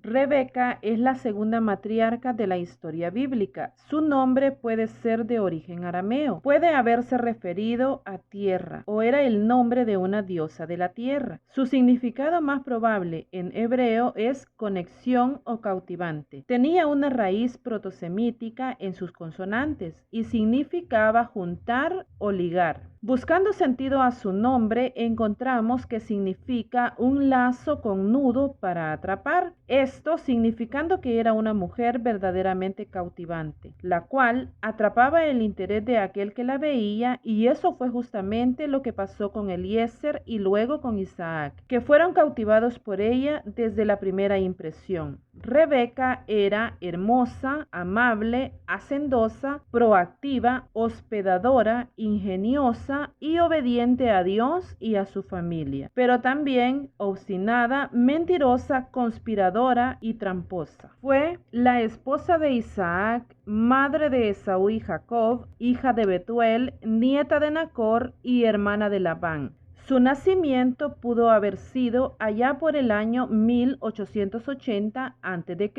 Rebeca es la segunda matriarca de la historia bíblica. Su nombre puede ser de origen arameo. Puede haberse referido a tierra o era el nombre de una diosa de la tierra. Su significado más probable en hebreo es conexión o cautivante. Tenía una raíz protosemítica en sus consonantes y significaba juntar o ligar. Buscando sentido a su nombre, encontramos que significa un lazo con nudo para atrapar. Esto significando que era una mujer verdaderamente cautivante, la cual atrapaba el interés de aquel que la veía, y eso fue justamente lo que pasó con Eliezer y luego con Isaac, que fueron cautivados por ella desde la primera impresión. Rebeca era hermosa, amable, hacendosa, proactiva, hospedadora, ingeniosa y obediente a Dios y a su familia, pero también obstinada, mentirosa, conspiradora y tramposa. Fue la esposa de Isaac, madre de Esaú y Jacob, hija de Betuel, nieta de Nacor y hermana de Labán. Su nacimiento pudo haber sido allá por el año 1880 a.C.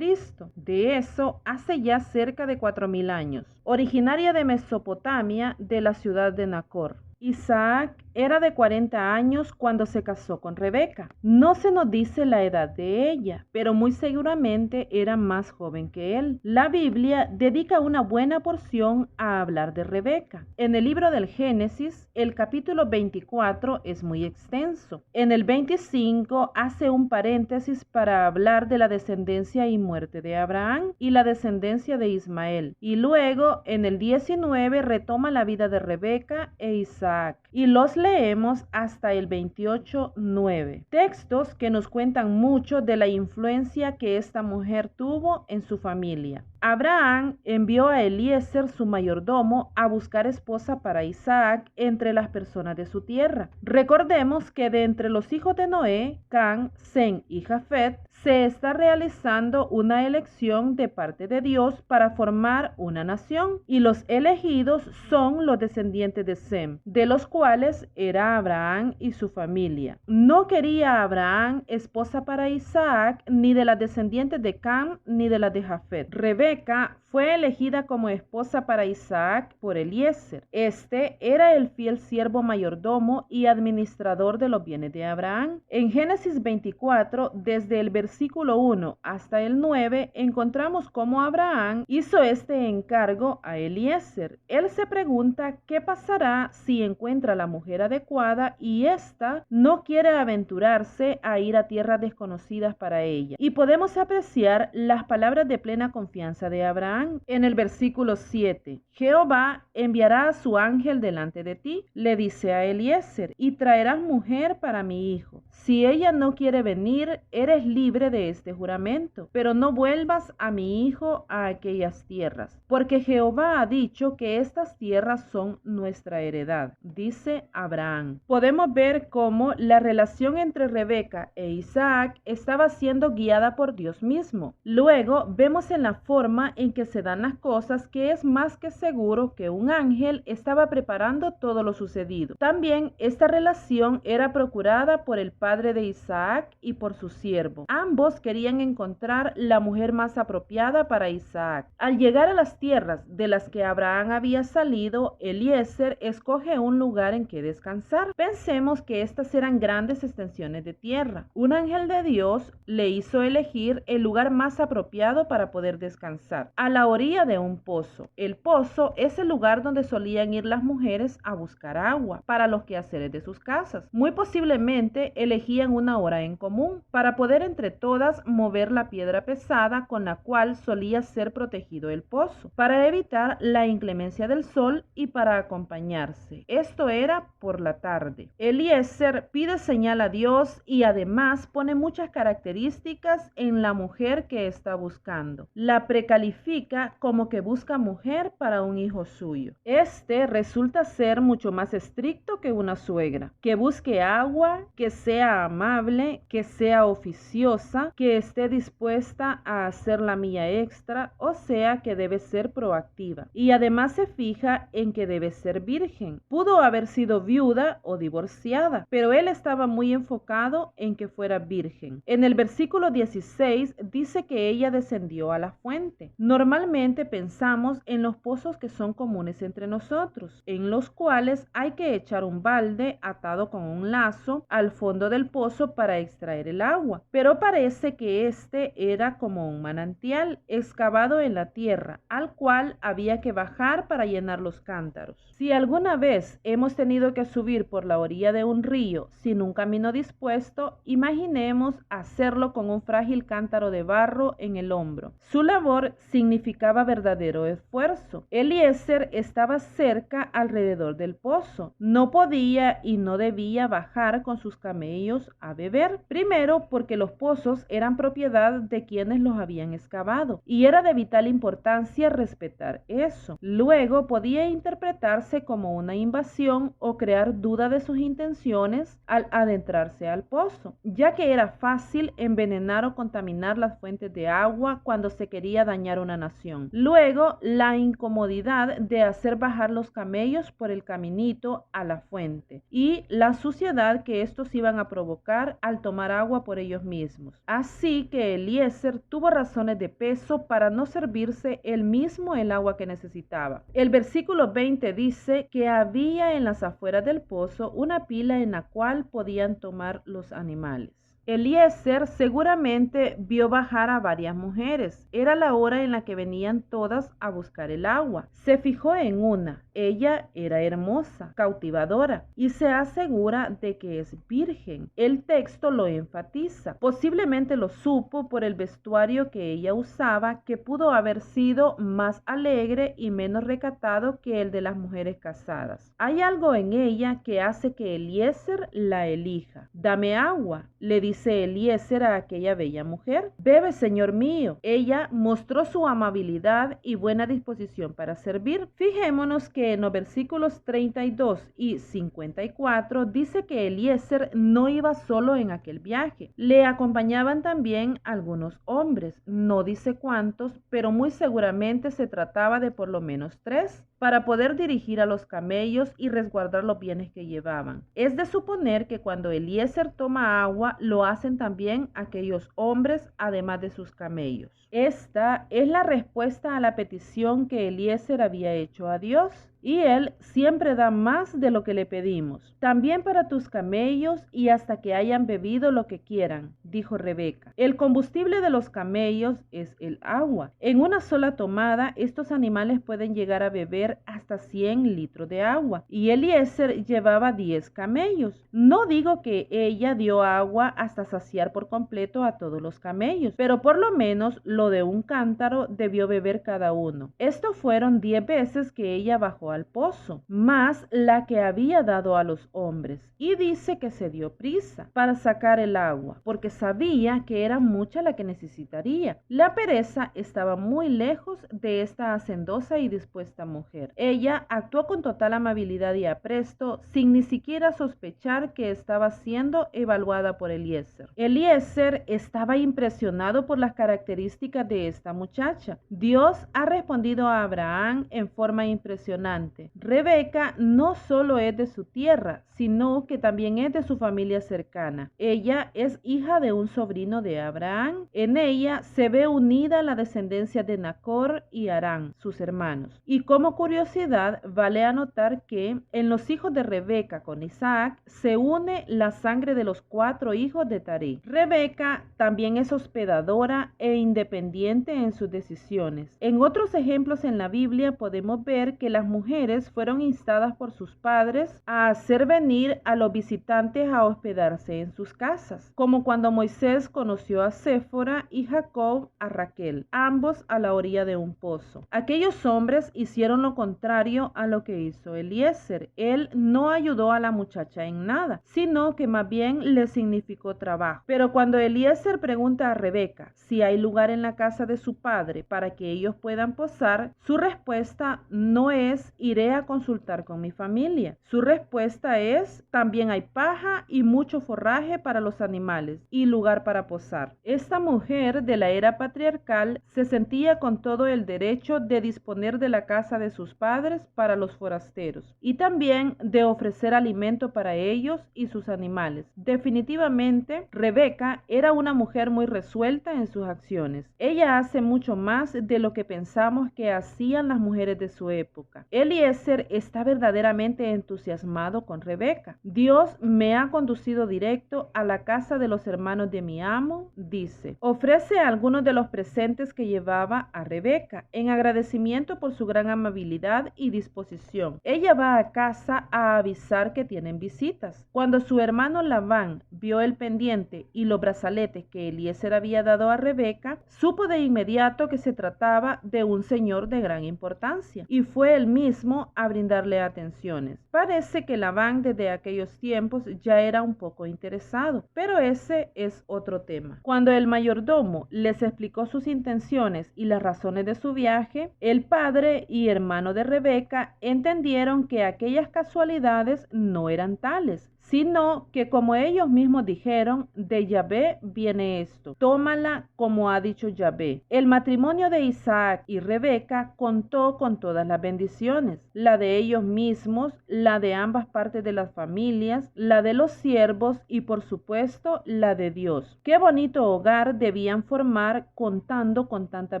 De eso hace ya cerca de 4000 años. Originaria de Mesopotamia, de la ciudad de Nacor. Isaac era de 40 años cuando se casó con Rebeca. No se nos dice la edad de ella, pero muy seguramente era más joven que él. La Biblia dedica una buena porción a hablar de Rebeca. En el libro del Génesis, el capítulo 24 es muy extenso. En el 25 hace un paréntesis para hablar de la descendencia y muerte de Abraham y la descendencia de Ismael. Y luego, en el 19, retoma la vida de Rebeca e Isaac. Y los leemos hasta el 28:9. Textos que nos cuentan mucho de la influencia que esta mujer tuvo en su familia. Abraham envió a Eliezer, su mayordomo, a buscar esposa para Isaac entre las personas de su tierra. Recordemos que de entre los hijos de Noé, Can, Sem y Jafet, se está realizando una elección de parte de Dios para formar una nación, y los elegidos son los descendientes de Sem, de los cuales era Abraham y su familia. No quería Abraham esposa para Isaac, ni de las descendientes de Cam, ni de las de Jafet. Rebeca fue elegida como esposa para Isaac por Eliezer. Este era el fiel siervo mayordomo y administrador de los bienes de Abraham. En Génesis 24, desde el versículo 1 hasta el 9, encontramos cómo Abraham hizo este encargo a Eliezer. Él se pregunta qué pasará si encuentra la mujer adecuada y ésta no quiere aventurarse a ir a tierras desconocidas para ella. Y podemos apreciar las palabras de plena confianza de Abraham en el versículo 7. Jehová enviará a su ángel delante de ti, le dice a Eliezer, y traerás mujer para mi hijo. Si ella no quiere venir, eres libre de este juramento, pero no vuelvas a mi hijo a aquellas tierras, porque Jehová ha dicho que estas tierras son nuestra heredad, dice Abraham. Podemos ver cómo la relación entre Rebeca e Isaac estaba siendo guiada por Dios mismo. Luego vemos en la forma en que se dan las cosas que es más que seguro que un ángel estaba preparando todo lo sucedido. También esta relación era procurada por el padre de Isaac y por su siervo. Ambos querían encontrar la mujer más apropiada para Isaac. Al llegar a las tierras de las que Abraham había salido, Eliezer escoge un lugar en que descansar. Pensemos que estas eran grandes extensiones de tierra. Un ángel de Dios le hizo elegir el lugar más apropiado para poder descansar, a la orilla de un pozo. El pozo es el lugar donde solían ir las mujeres a buscar agua para los quehaceres de sus casas. Muy posiblemente elegían una hora en común para poder entre todas mover la piedra pesada con la cual solía ser protegido el pozo, para evitar la inclemencia del sol y para acompañarse. Esto era por la tarde. Eliezer pide señal a Dios y además pone muchas características en la mujer que está buscando. La precalifica como que busca mujer para un hijo suyo. Este resulta ser mucho más estricto que una suegra, que busque agua, que sea sea amable, que sea oficiosa, que esté dispuesta a hacer la milla extra, o sea que debe ser proactiva. Y además se fija en que debe ser virgen. Pudo haber sido viuda o divorciada, pero él estaba muy enfocado en que fuera virgen. En el versículo 16 dice que ella descendió a la fuente. Normalmente pensamos en los pozos que son comunes entre nosotros, en los cuales hay que echar un balde atado con un lazo al fondo del pozo para extraer el agua. Pero parece que este era como un manantial excavado en la tierra, al cual había que bajar para llenar los cántaros. Si alguna vez hemos tenido que subir por la orilla de un río sin un camino dispuesto, imaginemos hacerlo con un frágil cántaro de barro en el hombro. Su labor significaba verdadero esfuerzo. Eliezer estaba cerca alrededor del pozo. No podía y no debía bajar con sus camellos a beber. Primero, porque los pozos eran propiedad de quienes los habían excavado y era de vital importancia respetar eso. Luego, podía interpretarse como una invasión o crear duda de sus intenciones al adentrarse al pozo, ya que era fácil envenenar o contaminar las fuentes de agua cuando se quería dañar una nación. Luego, la incomodidad de hacer bajar los camellos por el caminito a la fuente y la suciedad que estos iban a provocar al tomar agua por ellos mismos. Así que Eliezer tuvo razones de peso para no servirse él mismo el agua que necesitaba. El versículo 20 dice que había en las afueras del pozo una pila en la cual podían tomar los animales. Eliezer seguramente vio bajar a varias mujeres. Era la hora en la que venían todas a buscar el agua. Se fijó en una. Ella era hermosa, cautivadora, y se asegura de que es virgen. El texto lo enfatiza. Posiblemente lo supo por el vestuario que ella usaba, que pudo haber sido más alegre y menos recatado que el de las mujeres casadas. Hay algo en ella que hace que Eliezer la elija. Dame agua, le dice Eliezer a aquella bella mujer. Bebe, señor mío. Ella mostró su amabilidad y buena disposición para servir. Fijémonos que en los versículos 32 y 54 dice que Eliezer no iba solo en aquel viaje. Le acompañaban también algunos hombres. No dice cuántos, pero muy seguramente se trataba de por lo menos 3, para poder dirigir a los camellos y resguardar los bienes que llevaban. Es de suponer que cuando Eliezer toma agua, lo hacen también aquellos hombres, además de sus camellos. Esta es la respuesta a la petición que Eliezer había hecho a Dios. Y Él siempre da más de lo que le pedimos. También para tus camellos y hasta que hayan bebido lo que quieran, dijo Rebeca. El combustible de los camellos es el agua. En una sola tomada, estos animales pueden llegar a beber hasta 100 litros de agua. Y Eliezer llevaba 10 camellos. No digo que ella dio agua hasta saciar por completo a todos los camellos, pero por lo menos lo de un cántaro debió beber cada uno. Esto fueron 10 veces que ella bajó al pozo, más la que había dado a los hombres, y dice que se dio prisa para sacar el agua, porque sabía que era mucha la que necesitaría. La pereza estaba muy lejos de esta hacendosa y dispuesta mujer. Ella actuó con total amabilidad y apresto, sin ni siquiera sospechar que estaba siendo evaluada por Eliezer. Eliezer estaba impresionado por las características de esta muchacha. Dios ha respondido a Abraham en forma impresionante. Rebeca no solo es de su tierra, sino que también es de su familia cercana. Ella es hija de un sobrino de Abraham. En ella se ve unida la descendencia de Nacor y Harán, sus hermanos. Y como curiosidad, vale anotar que en los hijos de Rebeca con Isaac se une la sangre de los 4 hijos de Taré. Rebeca también es hospedadora e independiente en sus decisiones. En otros ejemplos en la Biblia podemos ver que las mujeres fueron instadas por sus padres a hacer venir a los visitantes a hospedarse en sus casas, como cuando Moisés conoció a Séfora y Jacob a Raquel, ambos a la orilla de un pozo. Aquellos hombres hicieron lo contrario a lo que hizo Eliezer. Él no ayudó a la muchacha en nada, sino que más bien le significó trabajo. Pero cuando Eliezer pregunta a Rebeca si hay lugar en la casa de su padre para que ellos puedan posar, su respuesta no es iré a consultar con mi familia. Su respuesta es: también hay paja y mucho forraje para los animales y lugar para posar. Esta mujer de la era patriarcal se sentía con todo el derecho de disponer de la casa de sus padres para los forasteros y también de ofrecer alimento para ellos y sus animales. Definitivamente, Rebeca era una mujer muy resuelta en sus acciones. Ella hace mucho más de lo que pensamos que hacían las mujeres de su época. Eliezer está verdaderamente entusiasmado con Rebeca. Dios me ha conducido directo a la casa de los hermanos de mi amo, dice. Ofrece algunos de los presentes que llevaba a Rebeca en agradecimiento por su gran amabilidad y disposición. Ella va a casa a avisar que tienen visitas. Cuando su hermano Labán vio el pendiente y los brazaletes que Eliezer había dado a Rebeca, supo de inmediato que se trataba de un señor de gran importancia y fue él mismo a brindarle atenciones. Parece que Labán desde aquellos tiempos ya era un poco interesado, pero ese es otro tema. Cuando el mayordomo les explicó sus intenciones y las razones de su viaje, el padre y hermano de Rebeca entendieron que aquellas casualidades no eran tales, sino que, como ellos mismos dijeron, de Yahvé viene esto. Tómala como ha dicho Yahvé. El matrimonio de Isaac y Rebeca contó con todas las bendiciones, la de ellos mismos, la de ambas partes de las familias, la de los siervos y, por supuesto, la de Dios. Qué bonito hogar debían formar contando con tantas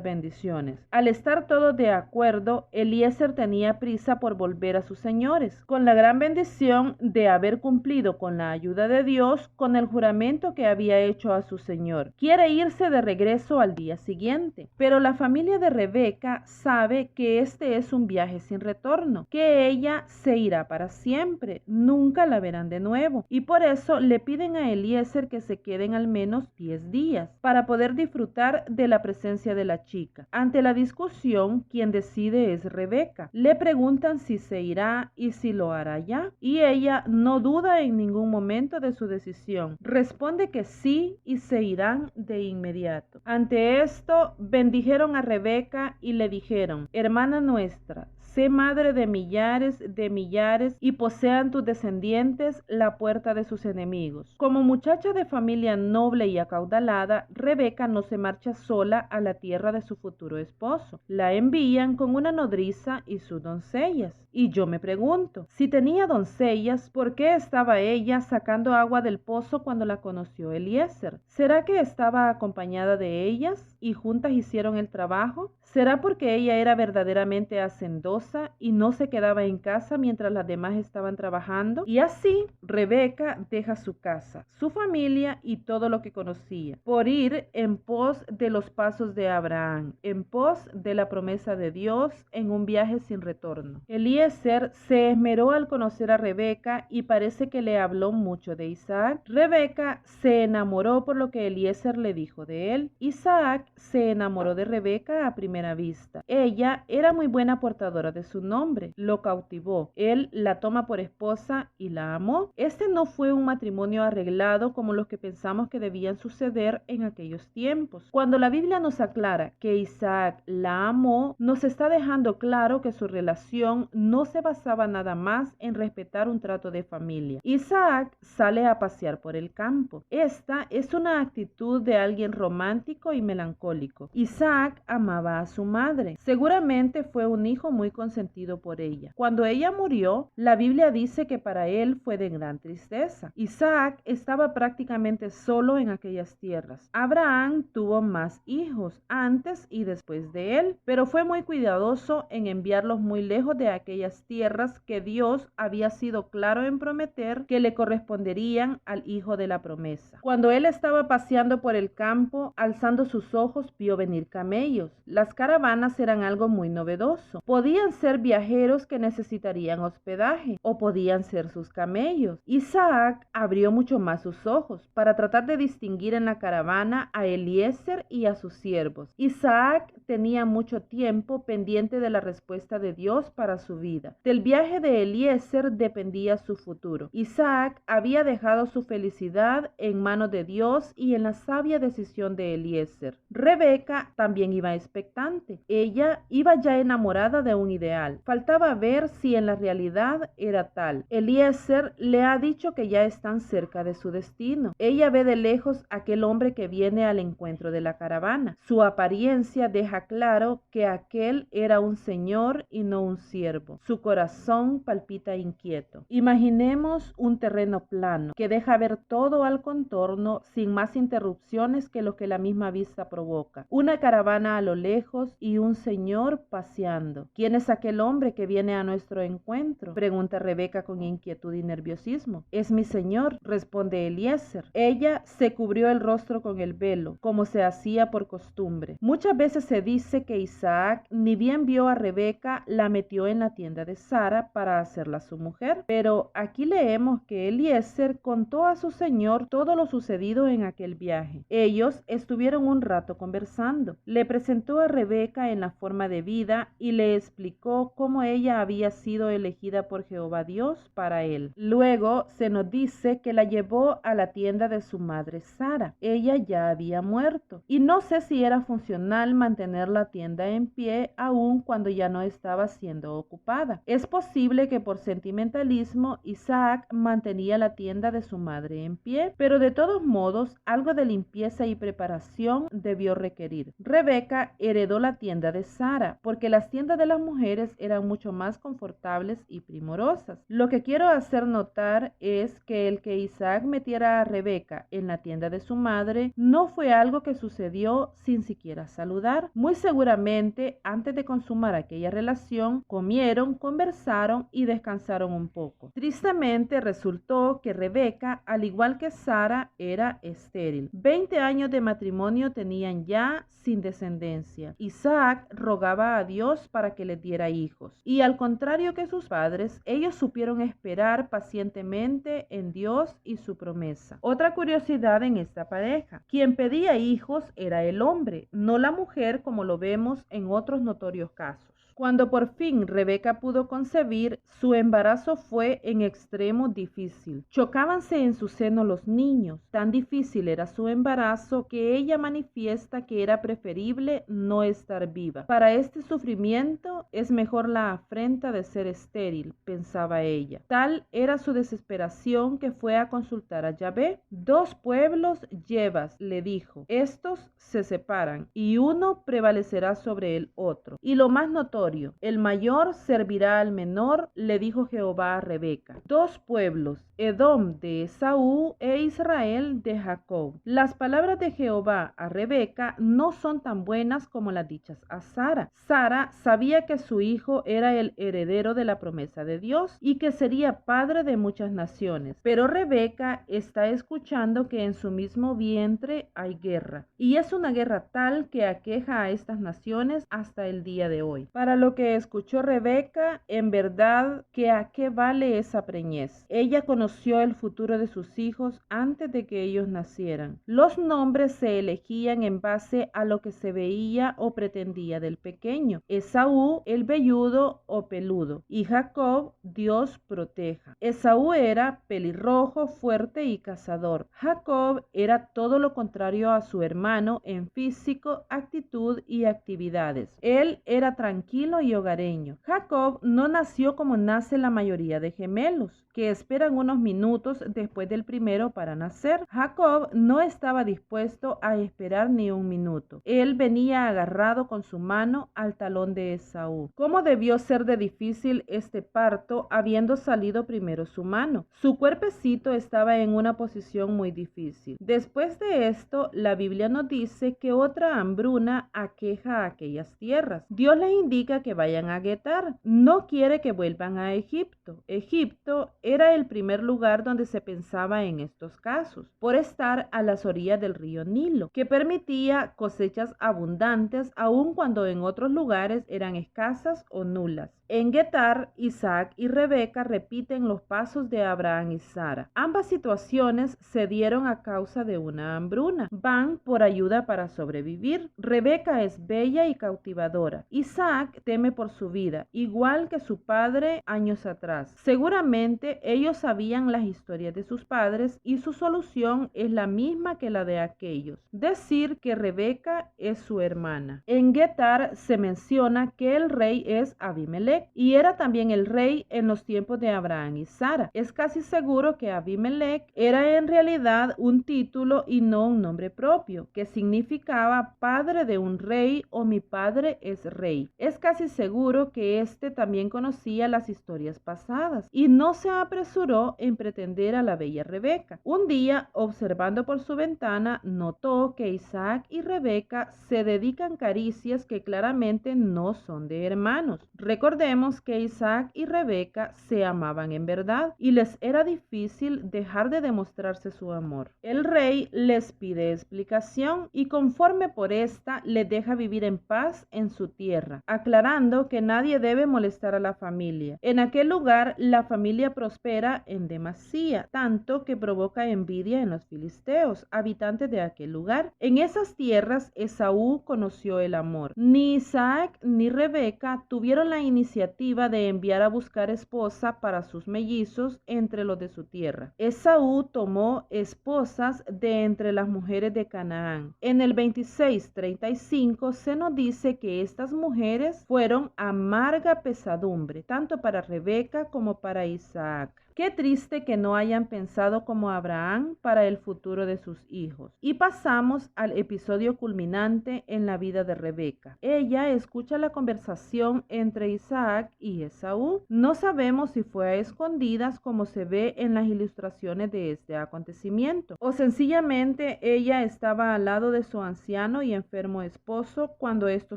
bendiciones. Al estar todos de acuerdo, Eliezer tenía prisa por volver a sus señores, con la gran bendición de haber cumplido con la ayuda de Dios con el juramento que había hecho a su señor. Quiere irse de regreso al día siguiente, pero la familia de Rebeca sabe que este es un viaje sin retorno, que ella se irá para siempre, nunca la verán de nuevo, y por eso le piden a Eliezer que se queden al menos 10 días para poder disfrutar de la presencia de la chica. Ante la discusión, quien decide es Rebeca. Le preguntan si se irá y si lo hará ya, y ella no duda en ningún momento de su decisión. Responde que sí y se irán de inmediato. Ante esto, bendijeron a Rebeca y le dijeron: hermana nuestra, sé madre de millares y posean tus descendientes la puerta de sus enemigos. Como muchacha de familia noble y acaudalada, Rebeca no se marcha sola a la tierra de su futuro esposo. La envían con una nodriza y sus doncellas. Y yo me pregunto, si tenía doncellas, ¿por qué estaba ella sacando agua del pozo cuando la conoció Eliezer? ¿Será que estaba acompañada de ellas y juntas hicieron el trabajo? ¿Será porque ella era verdaderamente hacendosa y no se quedaba en casa mientras las demás estaban trabajando? Y así Rebeca deja su casa, su familia y todo lo que conocía, por ir en pos de los pasos de Abraham, en pos de la promesa de Dios en un viaje sin retorno. Eliezer se esmeró al conocer a Rebeca y parece que le habló mucho de Isaac. Rebeca se enamoró por lo que Eliezer le dijo de él. Isaac se enamoró de Rebeca a primera vista. Ella era muy buena portadora de su nombre, lo cautivó. Él la toma por esposa y la amó. Este no fue un matrimonio arreglado como los que pensamos que debían suceder en aquellos tiempos. Cuando la Biblia nos aclara que Isaac la amó, nos está dejando claro que su relación no se basaba nada más en respetar un trato de familia. Isaac sale a pasear por el campo. Esta es una actitud de alguien romántico y melancólico. Isaac amaba a su madre. Seguramente fue un hijo muy consentido por ella. Cuando ella murió, la Biblia dice que para él fue de gran tristeza. Isaac estaba prácticamente solo en aquellas tierras. Abraham tuvo más hijos antes y después de él, pero fue muy cuidadoso en enviarlos muy lejos de aquellas tierras que Dios había sido claro en prometer que le corresponderían al hijo de la promesa. Cuando él estaba paseando por el campo, alzando sus ojos, vio venir camellos. Las caravanas eran algo muy novedoso. Podían ser viajeros que necesitarían hospedaje o podían ser sus camellos. Isaac abrió mucho más sus ojos para tratar de distinguir en la caravana a Eliezer y a sus siervos. Isaac tenía mucho tiempo pendiente de la respuesta de Dios para su vida. Del viaje de Eliezer dependía su futuro. Isaac había dejado su felicidad en manos de Dios y en la sabia decisión de Eliezer. Rebeca también iba expectante. Ella iba ya enamorada de un ideal. Faltaba ver si en la realidad era tal. Eliezer le ha dicho que ya están cerca de su destino. Ella ve de lejos aquel hombre que viene al encuentro de la caravana. Su apariencia deja claro que aquel era un señor y no un siervo. Su corazón palpita inquieto. Imaginemos un terreno plano que deja ver todo al contorno sin más interrupciones que lo que la misma vista provoca. Una caravana a lo lejos y un señor paseando. ¿Quién es aquel hombre que viene a nuestro encuentro?, pregunta Rebeca con inquietud y nerviosismo. Es mi señor, responde Eliezer. Ella se cubrió el rostro con el velo, como se hacía por costumbre. Muchas veces se dice que Isaac, ni bien vio a Rebeca, la metió en la tienda de Sara para hacerla su mujer. Pero aquí leemos que Eliezer contó a su señor todo lo sucedido en aquel viaje. Ellos estuvieron un rato conversando. Le presentó a Rebeca en la forma de vida y le explicó cómo ella había sido elegida por Jehová Dios para él. Luego se nos dice que la llevó a la tienda de su madre Sara. Ella ya había muerto y no sé si era funcional mantener la tienda en pie aun cuando ya no estaba siendo ocupada. Es posible que por sentimentalismo Isaac mantenía la tienda de su madre en pie, pero de todos modos algo de limpieza y preparación debió requerir. Rebeca heredó la tienda de Sara porque las tiendas de las mujeres eran mucho más confortables y primorosas. Lo que quiero hacer notar es que el que Isaac metiera a Rebeca en la tienda de su madre no fue algo que sucedió sin siquiera saludar. Muy seguramente antes de consumar aquella relación comieron, conversaron y descansaron un poco. Tristemente resultó que Rebeca, al igual que Sara, era estéril. 20 años de matrimonio tenían ya sin descendencia. Isaac rogaba a Dios para que les diera hijos. Y al contrario que sus padres, ellos supieron esperar pacientemente en Dios y su promesa. Otra curiosidad en esta pareja: quien pedía hijos era el hombre, no la mujer, como lo vemos en otros notorios casos. Cuando por fin Rebeca pudo concebir, su embarazo fue en extremo difícil. Chocábanse en su seno los niños. Tan difícil era su embarazo que ella manifiesta que era preferible no estar viva. Para este sufrimiento es mejor la afrenta de ser estéril, pensaba ella. Tal era su desesperación que fue a consultar a Yahvé. 2 pueblos llevas, le dijo. Estos se separan y uno prevalecerá sobre el otro. Y lo más notorio: el mayor servirá al menor, le dijo Jehová a Rebeca. 2 pueblos, Edom de Esaú e Israel de Jacob. Las palabras de Jehová a Rebeca no son tan buenas como las dichas a Sara. Sara sabía que su hijo era el heredero de la promesa de Dios y que sería padre de muchas naciones. Pero Rebeca está escuchando que en su mismo vientre hay guerra. Y es una guerra tal que aqueja a estas naciones hasta el día de hoy. Para lo que escuchó Rebeca, en verdad que a qué vale esa preñez. Ella conoció el futuro de sus hijos antes de que ellos nacieran. Los nombres se elegían en base a lo que se veía o pretendía del pequeño. Esaú, el velludo o peludo, y Jacob, Dios proteja. Esaú era pelirrojo, fuerte y cazador. Jacob era todo lo contrario a su hermano en físico, actitud y actividades. Él era tranquilo y hogareño. Jacob no nació como nace la mayoría de gemelos, que esperan unos minutos después del primero para nacer. Jacob no estaba dispuesto a esperar ni un minuto. Él venía agarrado con su mano al talón de Esaú. ¿Cómo debió ser de difícil este parto habiendo salido primero su mano? Su cuerpecito estaba en una posición muy difícil. Después de esto, la Biblia nos dice que otra hambruna aqueja a aquellas tierras. Dios les indica que vayan a Getar. No quiere que vuelvan a Egipto. Egipto era el primer lugar donde se pensaba en estos casos, por estar a las orillas del río Nilo, que permitía cosechas abundantes aun cuando en otros lugares eran escasas o nulas. En Getar, Isaac y Rebeca repiten los pasos de Abraham y Sara. Ambas situaciones se dieron a causa de una hambruna. Van por ayuda para sobrevivir. Rebeca es bella y cautivadora. Isaac Isaac teme por su vida, igual que su padre años atrás. Seguramente ellos sabían las historias de sus padres y su solución es la misma que la de aquellos: decir que Rebeca es su hermana. En Getar se menciona que el rey es Abimelech y era también el rey en los tiempos de Abraham y Sara. Es casi seguro que Abimelech era en realidad un título y no un nombre propio, que significaba padre de un rey o mi padre es rey. Es casi seguro que este también conocía las historias pasadas y no se apresuró en pretender a la bella Rebeca. Un día, observando por su ventana, notó que Isaac y Rebeca se dedican caricias que claramente no son de hermanos. Recordemos que Isaac y Rebeca se amaban en verdad y les era difícil dejar de demostrarse su amor. El rey les pide explicación y conforme por esta les deja vivir en paz en su tierra, aclarando que nadie debe molestar a la familia. En aquel lugar la familia prospera en demasía, tanto que provoca envidia en los filisteos, habitantes de aquel lugar. En esas tierras Esaú conoció el amor. Ni Isaac ni Rebeca tuvieron la iniciativa de enviar a buscar esposa para sus mellizos entre los de su tierra. Esaú tomó esposas de entre las mujeres de Canaán. En el 26:35 se nos dice que estas mujeres fueron amarga pesadumbre, tanto para Rebeca como para Isaac. Qué triste que no hayan pensado como Abraham para el futuro de sus hijos. Y pasamos al episodio culminante en la vida de Rebeca. Ella escucha la conversación entre Isaac y Esaú. No sabemos si fue a escondidas como se ve en las ilustraciones de este acontecimiento, o sencillamente ella estaba al lado de su anciano y enfermo esposo cuando esto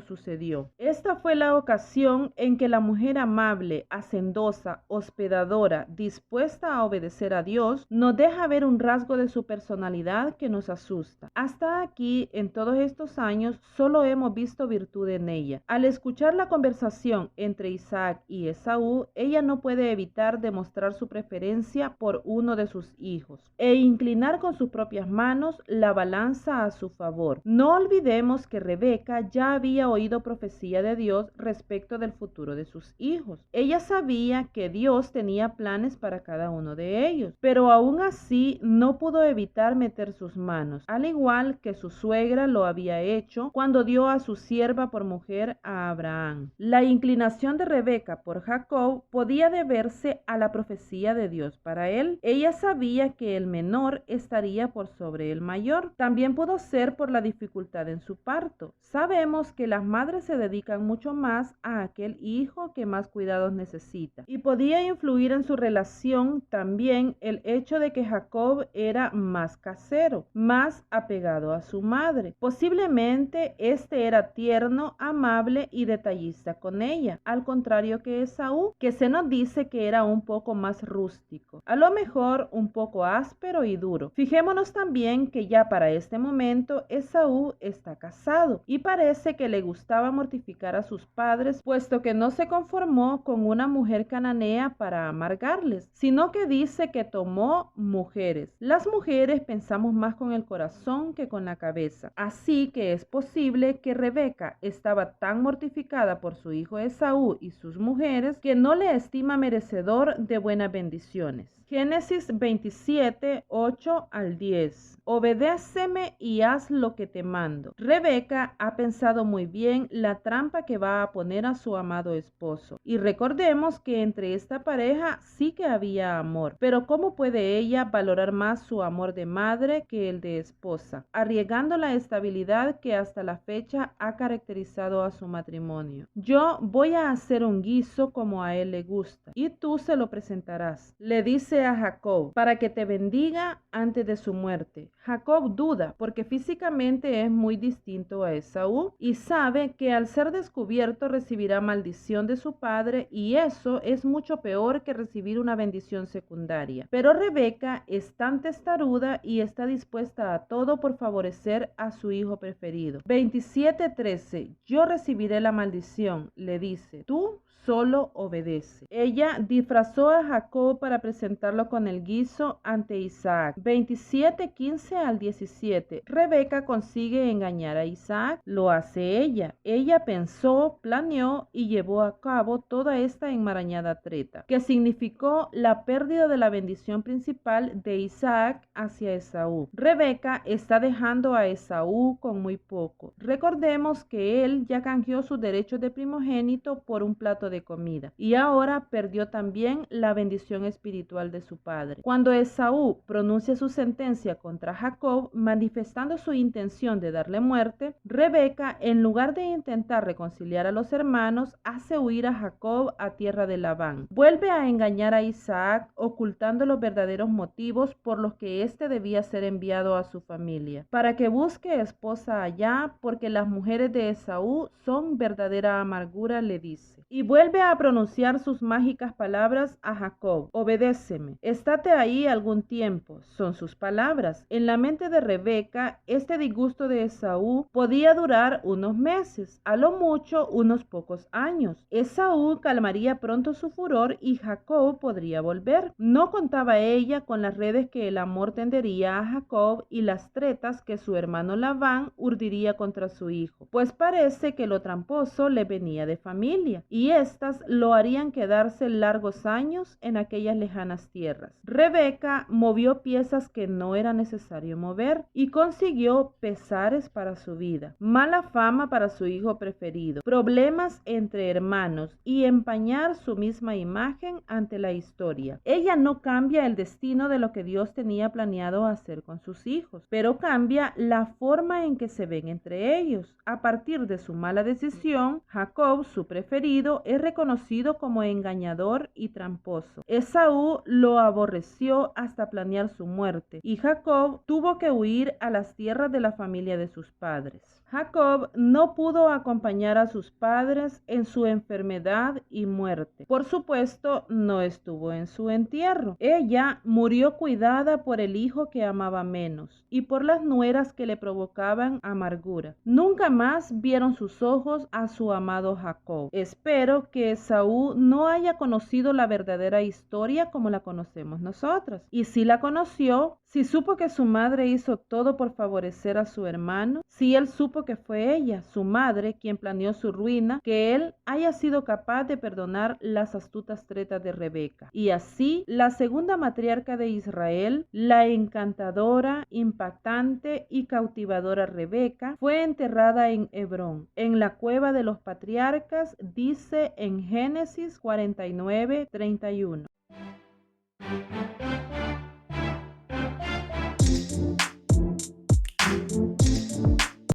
sucedió. Esta fue la ocasión en que la mujer amable, hacendosa, hospedadora, dispuesta a obedecer a Dios, nos deja ver un rasgo de su personalidad que nos asusta. Hasta aquí, en todos estos años, solo hemos visto virtud en ella. Al escuchar la conversación entre Isaac y Esaú, ella no puede evitar demostrar su preferencia por uno de sus hijos e inclinar con sus propias manos la balanza a su favor. No olvidemos que Rebeca ya había oído profecía de Dios respecto del futuro de sus hijos. Ella sabía que Dios tenía planes para cada uno de ellos, pero aún así no pudo evitar meter sus manos, al igual que su suegra lo había hecho cuando dio a su sierva por mujer a Abraham. La inclinación de Rebeca por Jacob podía deberse a la profecía de Dios para él. Ella sabía que el menor estaría por sobre el mayor. También pudo ser por la dificultad en su parto. Sabemos que las madres se dedican mucho más a aquel hijo que más cuidados necesita, y podía influir en su relación también el hecho de que Jacob era más casero, más apegado a su madre. Posiblemente este era tierno, amable y detallista con ella, al contrario que Esaú, que se nos dice que era un poco más rústico, a lo mejor un poco áspero y duro. Fijémonos también que ya para este momento Esaú está casado y parece que le gustaba mortificar a sus padres, puesto que no se conformó con una mujer cananea para amargarles, sino que dice que tomó mujeres. Las mujeres pensamos más con el corazón que con la cabeza, así que es posible que Rebeca estaba tan mortificada por su hijo Esaú y sus mujeres que no le estima merecedor de buenas bendiciones. Génesis 27, 8 al 10. Obedéceme y haz lo que te mando. Rebeca ha pensado muy bien la trampa que va a poner a su amado esposo. Y recordemos que entre esta pareja sí que había amor. Pero ¿cómo puede ella valorar más su amor de madre que el de esposa, arriesgando la estabilidad que hasta la fecha ha caracterizado a su matrimonio? Yo voy a hacer un guiso como a él le gusta, y tú se lo presentarás, le dice a Jacob, para que te bendiga antes de su muerte. Jacob duda porque físicamente es muy distinto a Esaú y sabe que al ser descubierto recibirá maldición de su padre, y eso es mucho peor que recibir una bendición secundaria. Pero Rebeca es tan testaruda y está dispuesta a todo por favorecer a su hijo preferido. 27:13. Yo recibiré la maldición, le dice. Tú solo obedece. Ella disfrazó a Jacob para presentarlo con el guiso ante Isaac. 27:15 al 17. Rebeca consigue engañar a Isaac. Lo hace ella. Ella pensó, planeó y llevó a cabo toda esta enmarañada treta, que significó la pérdida de la bendición principal de Isaac hacia Esaú. Rebeca está dejando a Esaú con muy poco. Recordemos que él ya canjeó sus derechos de primogénito por un plato de comida y ahora perdió también la bendición espiritual de su padre. Cuando Esaú pronuncia su sentencia contra Jacob, manifestando su intención de darle muerte, Rebeca, en lugar de intentar reconciliar a los hermanos, hace huir a Jacob a tierra de Labán. Vuelve a engañar a Isaac, ocultando los verdaderos motivos por los que éste debía ser enviado a su familia, para que busque esposa allá, porque las mujeres de Esaú son verdadera amargura, le dice. Y vuelve a pronunciar sus mágicas palabras a Jacob: obedéceme, estate ahí algún tiempo. Son sus palabras. En la mente de Rebeca, este disgusto de Esaú podía durar unos meses, a lo mucho unos pocos años. Esaú calmaría pronto su furor y Jacob podría volver. No contaba ella con las redes que el amor tendería a Jacob y las tretas que su hermano Labán urdiría contra su hijo, pues parece que lo tramposo le venía de familia, y éstas lo harían quedarse largos años en aquellas lejanas tierras. Rebeca movió piezas que no era necesario mover y consiguió pesares para su vida, mala fama para su hijo preferido, problemas entre hermanos y empañar su misma imagen ante la historia. Ella no cambia el destino de lo que Dios tenía planeado hacer con sus hijos, pero cambia la forma en que se ven entre ellos. A partir de su mala decisión, Jacob, su preferido, es reconocido como engañador y tramposo. Esaú lo aborreció hasta planear su muerte, y Jacob tuvo que huir a las tierras de la familia de sus padres. Jacob no pudo acompañar a sus padres en su enfermedad y muerte. Por supuesto, no estuvo en su entierro. Ella murió cuidada por el hijo que amaba menos y por las nueras que le provocaban amargura. Nunca más vieron sus ojos a su amado Jacob. Espero que Esaú no haya conocido la verdadera historia como la conocemos nosotras. Y si la conoció, si supo que su madre hizo todo por favorecer a su hermano, si él supo que fue ella, su madre, quien planeó su ruina, que él haya sido capaz de perdonar las astutas tretas de Rebeca. Y así, la segunda matriarca de Israel, la encantadora, impactante y cautivadora Rebeca, fue enterrada en Hebrón, en la cueva de los patriarcas, dice en Génesis 49:31.